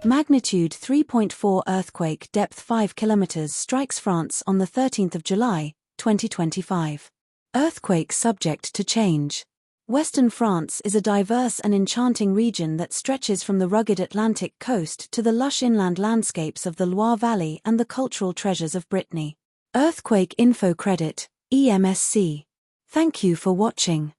Magnitude 3.4 earthquake, depth 5 km, strikes France on the 13th of July, 2025. Earthquake subject to change. Western France is a diverse and enchanting region that stretches from the rugged Atlantic coast to the lush inland landscapes of the Loire Valley and the cultural treasures of Brittany. Earthquake Info Credit, EMSC. Thank you for watching.